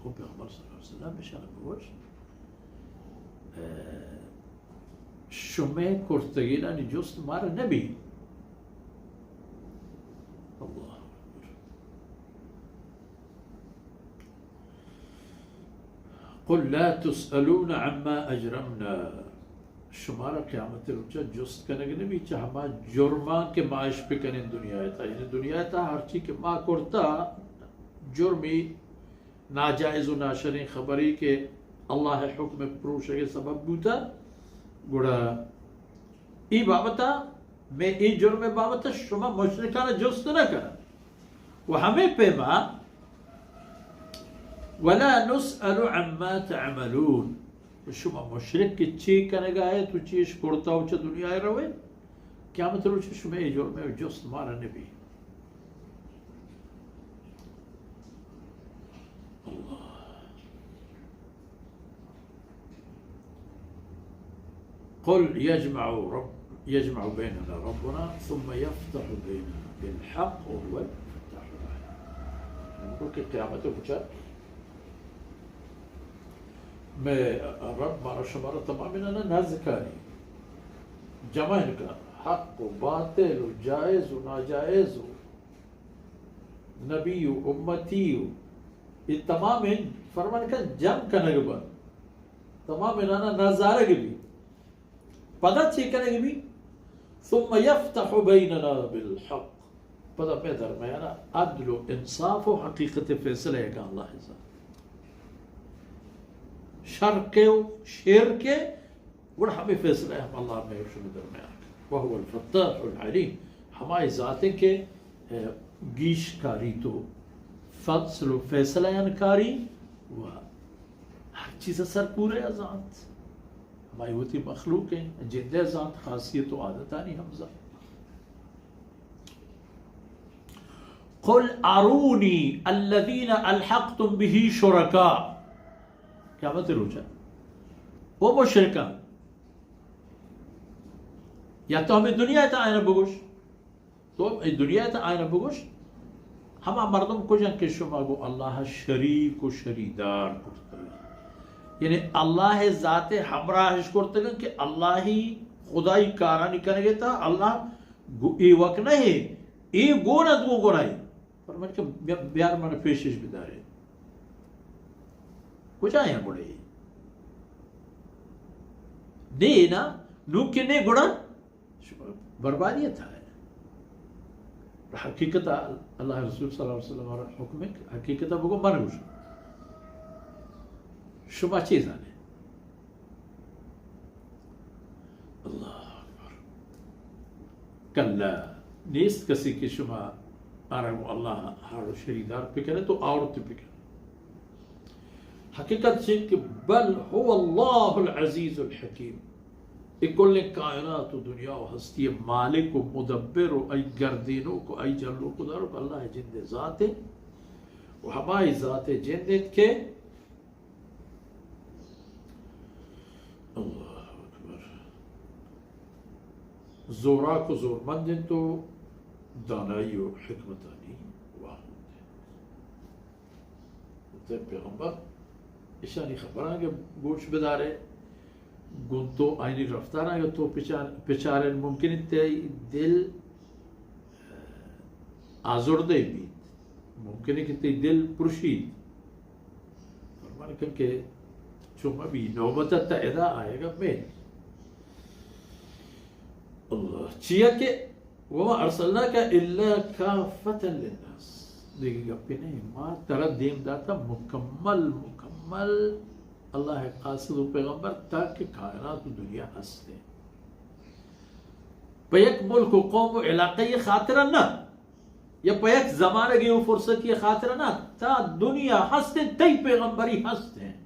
خب پیغمبر صلی الله علیه وسلم بشن گوش شما کرتگیرانی جست مار نبی الله قل لا تسألون عما اجرمنا شما را قیامت روچا جست کنگ نبی چا ہما جرمان کے معاش پہ کنن دنیا تا یعنی دنیا تا ہر چی کے ما کرتا جرمی ناجائز و ناشرین خبری کے اللہ حکم پروشے کے سبب بوتا گوڑا ای بابتا میں ای جرم بابتا شما مشرکان جست نہ کرا و ہمیں پیما ولا نسأل عما تعملون شما مشرک کی چی کنگا ہے تو چیش کرتا ہو چا دنیا ہے روے قیامت روچ شما ای جرم جست مارا نبی قل يجمع بيننا ربنا ثم يفتح بيننا بالحق وهو الفتاح العليم نقول کہ قیامت بچا میں رب مارا شمارا تمام اننا نازکاری جمع انکا حق و باطل و جائز و ناجائز و نبی و امتی و یہ تمام ان فرمان کا جمع کنگبا تمام اننا نازارگ بھی پدا چی کرے گی ثم يفتح بیننا بالحق پدا میں درمیانا عدل و انصاف و حقیقت فیصلہ ہے کہ اللہ عزت شر کے و شیر کے وہ ہمیں فیصلہ ہے ہم اللہ میں شروع درمیان وہو الفتاح العلیم ہماری ذاتیں کے گیش کاری تو فصل و فیصلہ انکاری و ہر چیز سر پورے ذات ہماری ہوتی مخلوق ہیں جندے ذات خاصیت و عادتانی حمزہ قل ارونی الذین الحقتم به شرکاء کیا مت روچا وہ مشرکان یا تو ہمیں دنیا تا آئینہ بگوش تو دنیا تا آئینہ بگوش ہم مردم کو جن کے شما گو اللہ شریک و شریدار کرتے یعنی اللہ ذات ہمراہش کرتے گا کہ اللہ ہی خدای کارانی کرنے تا اللہ ای وقت نہیں ای گونت گو گونائی فرمان کہ بیار من پیشش بدارے کچھ آئیں گوڑے نہیں نا نوک کے نہیں گوڑا بربادیت ہے حقیقت اللہ رسول صلی اللہ علیہ وسلم حکم ہے حقیقت بگو من گوش شما چیز آنے اللہ اکبر کلا نیست کسی کی شما آرہو اللہ ہارو شریدار پکرے تو عورت پکرے حقیقت سے کہ بل هو اللہ العزیز الحکیم اکل کائنات و دنیا و ہستی مالک و مدبر و ای گردینوں کو ای جلو کو دارو کہ اللہ جند ذات ہے و ہمائی ذات جندت کے اللہ اکبر زورا کو زور مندن تو دانائی و حکمتانی واحد ہے پیغمبر اشانی خبران کے گوش بدارے گنتو آئینی رفتار آئے تو پچارے ممکن تے دل آزردے بھی ممکن ہے کہ تے دل پرشید فرمان کہ چوم ابھی نوبت تا ادا آئے گا میں اللہ چیا کہ وما ارسلناک الا کافتا للناس دیکھیں گا پہ نہیں ما ترہ دیم داتا مکمل اللہ قاصد و پیغمبر تاکہ کائنات و دنیا ہستے پیک ملک و قوم و علاقی خاطرہ نہ یا پیک زمانہ کی فرصت کی خاطرہ نہ تا دنیا ہستے تی پیغمبری ہستے ہیں